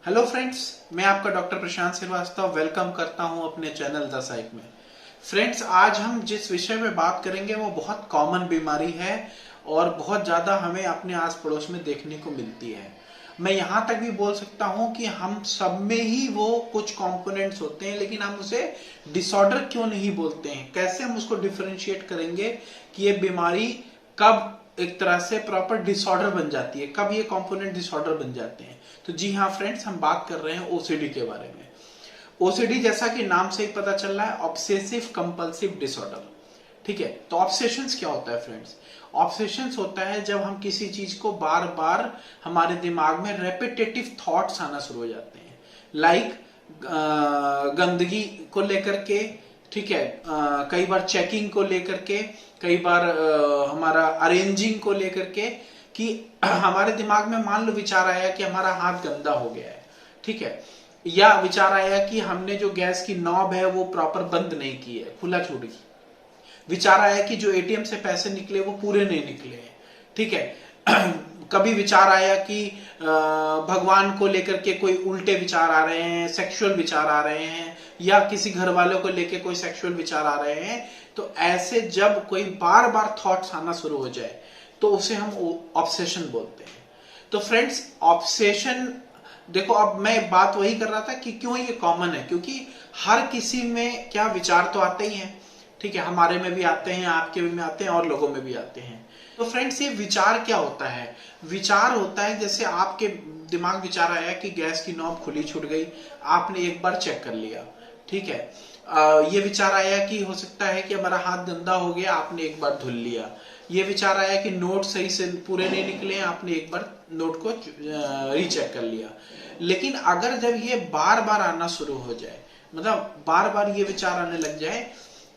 Hello friends, मैं आपका doctor प्रशांत Srivastava welcome करता हूं अपने चैनल द साइक में। फ्रेंड्स, आज हम जिस विषय में बात करेंगे वो बहुत कॉमन बीमारी है और बहुत ज़्यादा हमें अपने आस पड़ोस में देखने को मिलती है। मैं यहाँ तक भी बोल सकता हूँ कि हम सब में ही वो कुछ कंपोनेंट्स होते हैं, लेकिन हम उसे डिसऑर्डर क्यों नहीं बोलते हैं। कैसे हम उसको डिफरेंशिएट करेंगे कि ये बीमारी कब एक तरह से प्रॉपर डिसऑर्डर बन जाती है, कब ये कंपोनेंट डिसऑर्डर बन जाते हैं। तो जी हाँ फ्रेंड्स, हम बात कर रहे हैं ओसीडी के बारे में। ओसीडी जैसा कि नाम से ही पता चल रहा है, ऑब्सेसिव कंपल्सिव डिसऑर्डर। ठीक है, तो ऑब्सेशंस क्या होता है फ्रेंड्स? ऑब्सेशंस होता है जब हम किसी चीज को बार बार हमारे दिमाग में रेपिटेटिव थॉट्स आना शुरू हो जाते हैं। लाइक गंदगी को लेकर के, ठीक है, कई बार चेकिंग को लेकर के, कई बार हमारा अरेंजिंग को लेकर के, कि हमारे दिमाग में मान लो विचार आया कि हमारा हाथ गंदा हो गया है, ठीक है, या विचार आया कि हमने जो गैस की नॉब है वो प्रॉपर बंद नहीं की है, खुला छूट गई। विचार आया कि जो एटीएम से पैसे निकले वो पूरे नहीं निकले हैं, ठीक है। कभी विचार आया कि भगवान को लेकर के कोई उल्टे विचार आ रहे हैं, सेक्सुअल विचार आ रहे हैं, या किसी घर वालों को लेकर कोई सेक्सुअल विचार आ रहे हैं। तो ऐसे जब कोई बार बार थॉट्स आना शुरू हो जाए तो उसे हम ऑब्सेशन बोलते हैं। तो फ्रेंड्स, ऑब्सेशन देखो, अब मैं बात वही कर रहा था कि क्यों ये कॉमन है, क्योंकि हर किसी में क्या विचार तो आते ही हैं, ठीक है, हमारे में भी आते हैं, आपके में आते हैं और लोगों में भी आते हैं। तो फ्रेंड्स, ये विचार क्या होता है? विचार होता है जैसे आपके दिमाग विचार आया कि गैस की नॉब खुली छूट गई, आपने एक बार चेक कर लिया, ठीक है। ये विचार आया कि हो सकता है कि हमारा हाथ गंदा हो गया, आपने एक बार धुल लिया। ये विचार आया कि नोट सही से पूरे नहीं निकले, आपने एक बार नोट को रीचेक कर लिया। लेकिन अगर जब ये बार बार आना शुरू हो जाए, मतलब बार बार ये विचार आने लग जाए,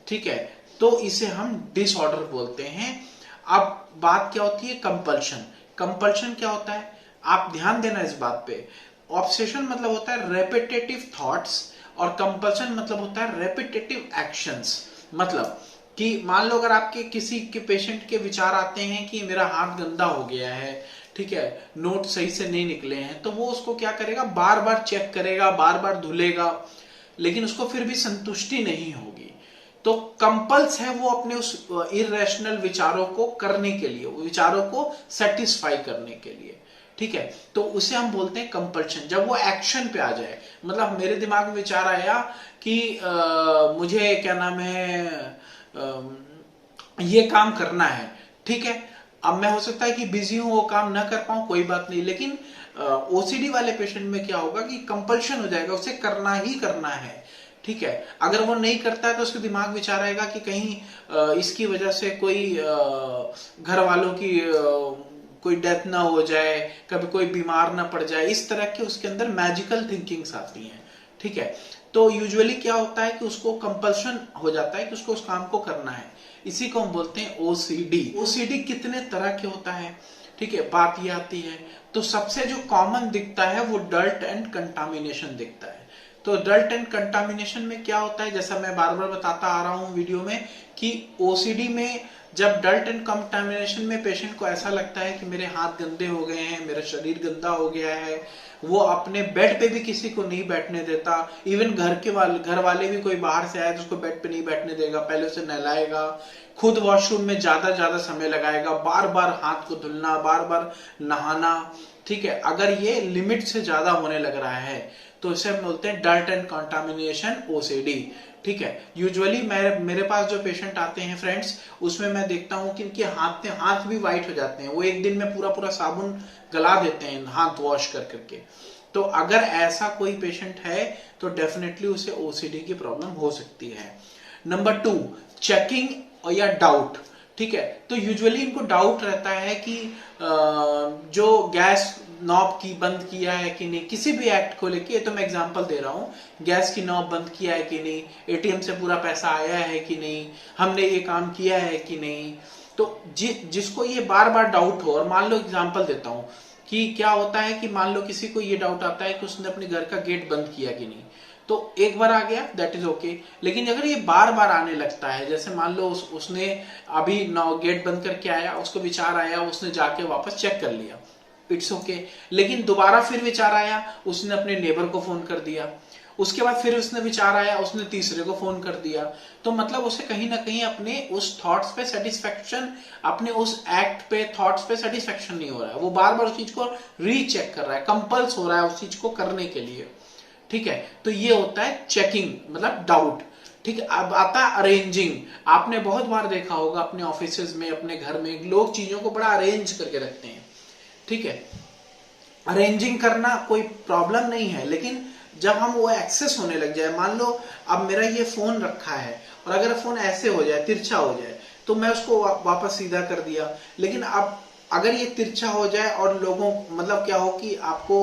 ठीक है, तो इसे हम डिसऑर्डर बोलते हैं। अब बात क्या होती है? कंपल्शन। कंपल्शन क्या होता है? आप ध्यान देना इस बात पे। ऑब्सेशन मतलब होता है रेपिटेटिव थॉट्स और कंपल्शन मतलब होता है रेपिटेटिव एक्शंस। मतलब कि मान लो अगर आपके किसी के पेशेंट के विचार आते हैं कि मेरा हाथ गंदा हो गया है, ठीक है, नोट सही से नहीं निकले हैं, तो वो उसको क्या करेगा? बार बार चेक करेगा, बार बार धुलेगा, लेकिन उसको फिर भी संतुष्टि नहीं होगी। तो कंपल्स है वो अपने उस इरेशनल विचारों को करने के लिए, विचारों को सेटिस्फाई करने के लिए, ठीक है। तो उसे हम बोलते हैं कंपल्शन। जब वो एक्शन पे आ जाए, मतलब मेरे दिमाग में विचार आया कि मुझे क्या नाम है, ये काम करना है, ठीक है। अब मैं हो सकता है कि बिजी हूं, वो काम ना कर पाऊं, कोई बात नहीं, लेकिन ओसीडी वाले पेशेंट में क्या होगा कि कंपल्शन हो जाएगा, उसे करना ही करना है, ठीक है। अगर वो नहीं करता है तो उसके दिमाग विचार आएगा कि कहीं इसकी वजह से कोई घर वालों की कोई डेथ ना हो जाए, कभी कोई बीमार ना पड़ जाए, इस तरह के उसके अंदर मैजिकल थिंकिंग्स आती हैं, ठीक है। तो यूजुअली क्या होता है कि उसको कंपल्शन हो जाता है कि उसको उस काम को करना है। इसी को हम बोलते हैं ओसीडी। ओसीडी कितने तरह के होता है, ठीक है, बात ये आती है। तो सबसे जो कॉमन दिखता है वो डर्ट एंड कंटामिनेशन दिखता है। तो डर्ट एंड कंटामिनेशन में क्या होता है, जैसा मैं बार बार बताता आ रहा हूं वीडियो में, कि ओसीडी में जब डर्ट एंड कंटामिनेशन में पेशेंट को ऐसा लगता है कि मेरे हाथ गंदे हो गए हैं, मेरा शरीर गंदा हो गया है, वो अपने बेड पे भी किसी को नहीं बैठने देता। इवन घर वाले भी कोई बाहर से आए तो उसको बेड पे नहीं बैठने देगा, पहले उसे नहलाएगा, खुद वॉशरूम में ज्यादा समय लगाएगा, बार बार हाथ को धुलना, बार बार नहाना, ठीक है। अगर ये लिमिट से ज्यादा होने लग रहा है तो इसे हम बोलते हैं डर्ट एंड कंटामिनेशन ओसीडी, ठीक है। यूजुअली मेरे पास जो पेशेंट आते हैं फ्रेंड्स, उसमें मैं देखता हूं कि इनके हाथ भी व्हाइट हो जाते हैं। वो एक दिन में पूरा साबुन गला देते हैं हाथ वॉश कर करके। तो अगर ऐसा कोई पेशेंट है तो डेफिनेटली उसे ओसीडी की प्रॉब्लम हो सकती है। नंबर 2, चेकिंग या डाउट, ठीक है। तो यूजुअली इनको डाउट रहता है कि जो गैस नॉब की बंद किया है कि नहीं, किसी भी एक्ट को लेके, तो मैं एग्जांपल दे रहा हूं, गैस की नॉब बंद किया है कि नहीं, एटीएम से पूरा पैसा आया है कि नहीं, हमने ये काम किया है कि नहीं। तो जिसको ये बार बार डाउट हो, और मान लो एग्जांपल देता हूं कि क्या होता है कि मान लो किसी को ये डाउट आता है कि उसने अपने घर का गेट बंद किया कि नहीं, तो एक बार आ गया दैट इज ओके। लेकिन अगर ये बार बार आने लगता है, जैसे मान लो उसने अभी गेट बंद करके आया, उसको विचार आया, उसने जाके वापस चेक कर लिया, इट्स ओके। लेकिन दोबारा फिर विचार आया, उसने अपने नेबर को फोन कर दिया, उसके बाद फिर उसने विचार आया, उसने तीसरे को फोन कर दिया। तो मतलब उसे कहीं ना कहीं अपने उस थॉट्स पे सेटिस्फेक्शन, अपने उस एक्ट पे, थॉट्स पे सेटिस्फेक्शन नहीं हो रहा है। वो बार बार उस चीज को रीचेक कर रहा है, कंपल्स हो रहा है उस चीज को करने के लिए। ठीक है, तो ये होता है चेकिंग, मतलब डाउट। ठीक है, अब आता है अरेंजिंग। आपने बहुत बार देखा होगा अपने ऑफिस में, अपने घर में लोग चीजों को बड़ा अरेंज करके रखते हैं। ठीक है, अरेंजिंग करना कोई प्रॉब्लम नहीं है, लेकिन जब हम वो एक्सेस होने लग जाए, मान लो अब मेरा ये फोन रखा है और अगर फोन ऐसे हो जाए, तिरछा हो जाए, तो मैं उसको वापस सीधा कर दिया। लेकिन अब अगर ये तिरछा हो जाए और लोगों, मतलब क्या हो कि आपको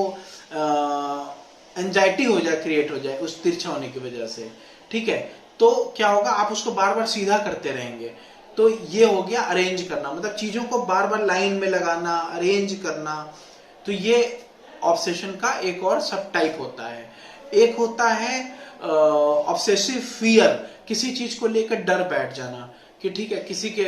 एंजाइटी हो जाए, क्रिएट हो जाए उस तिरछा होने की वजह से, ठीक है, तो क्या होगा, आप उसको बार बार सीधा करते रहेंगे। तो ये हो गया अरेंज करना, मतलब चीजों को बार बार लाइन में लगाना, अरेंज करना। तो ये ऑब्सेशन का एक और सब टाइप होता है। एक होता है ऑब्सेसिव फियर, किसी चीज को लेकर डर बैठ जाना कि ठीक है, किसी के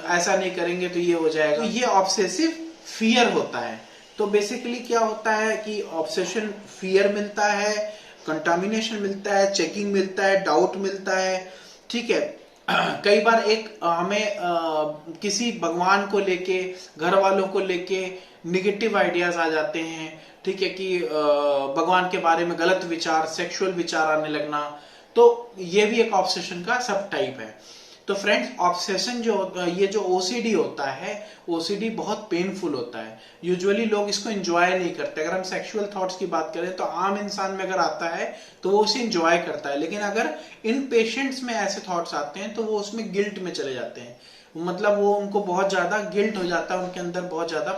ऐसा नहीं करेंगे तो ये हो जाएगा, तो ये ऑब्सेसिव फियर होता है। तो बेसिकली क्या होता है कि ऑब्सेशन, फियर मिलता है, कंटामिनेशन मिलता है, चेकिंग मिलता है, डाउट मिलता है। ठीक है, कई बार एक हमें किसी भगवान को लेके, घर वालों को लेके निगेटिव आइडियाज आ जाते हैं। ठीक है, कि भगवान के बारे में गलत विचार, सेक्सुअल विचार आने लगना, तो ये भी एक ऑब्सेशन का सब टाइप है। तो फ्रेंड्स, ऑब्सेशन जो होता है, ये जो ओसीडी होता है, ओसीडी बहुत पेनफुल होता है। यूजुअली लोग इसको एंजॉय नहीं करते। अगर हम सेक्सुअल थॉट्स की बात करें तो आम इंसान में अगर आता है तो वो उसे एंजॉय करता है, लेकिन अगर इन पेशेंट्स में ऐसे थॉट्स आते हैं तो वो उसमें गिल्ट में चले जाते हैं। मतलब वो, उनको बहुत ज्यादा गिल्ट हो जाता है, उनके अंदर बहुत ज्यादा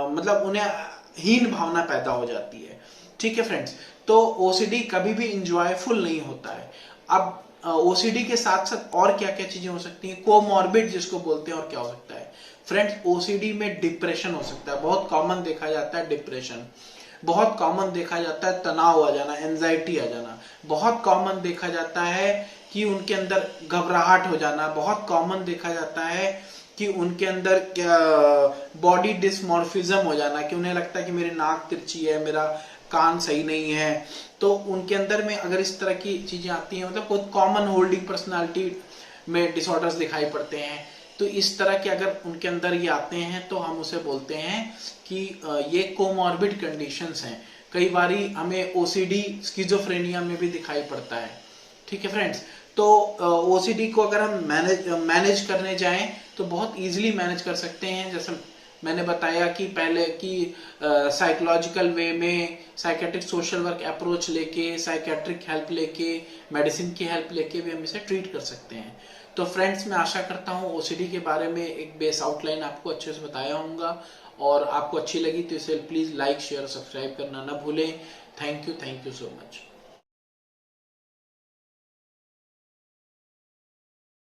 मतलब उन्हें हीन भावना पैदा हो जाती है। ठीक है फ्रेंड्स, तो ओसीडी कभी भी इंजॉयफुल नहीं होता है। अब ओसीडी के साथ साथ और क्या क्या चीजें हो सकती हैं, कोमॉर्बिड जिसको बोलते हैं, और क्या हो सकता है फ्रेंड्स, ओसीडी में डिप्रेशन हो सकता है। बहुत कॉमन देखा जाता है डिप्रेशन, बहुत कॉमन देखा जाता है तनाव आ जाना, एंजाइटी आ जाना, बहुत कॉमन देखा जाता है कि उनके अंदर घबराहट हो जाना, बहुत कॉमन देखा जाता है कि उनके अंदर बॉडी डिसमॉर्फिज्म हो जाना, कि उन्हें लगता है कि मेरी नाक तिरछी है, मेरा कान सही नहीं है। तो उनके अंदर में अगर इस तरह की चीजें आती हैं, मतलब बहुत कॉमन होल्डिंग पर्सनालिटी में डिसऑर्डर्स दिखाई पड़ते हैं, तो इस तरह के अगर उनके अंदर ये आते हैं तो हम उसे बोलते हैं कि ये कोमॉर्बिड कंडीशंस हैं। कई बारी हमें ओसीडी स्किज़ोफ्रेनिया में भी दिखाई पड़ता है। ठीक है फ्रेंड्स, तो ओसीडी को अगर हम मैनेज करने जाएं तो बहुत इजीली मैनेज कर सकते हैं। जैसे मैंने बताया कि पहले कि साइकोलॉजिकल वे में, साइकेट्रिक सोशल वर्क अप्रोच लेके, साइकेट्रिक हेल्प लेके, मेडिसिन की हेल्प लेके भी हम इसे ट्रीट कर सकते हैं। तो फ्रेंड्स, मैं आशा करता हूँ ओसीडी के बारे में एक बेस आउटलाइन आपको अच्छे से बताया होगा, और आपको अच्छी लगी तो इसे प्लीज लाइक, शेयर, सब्सक्राइब करना ना भूलें। Thank you so much.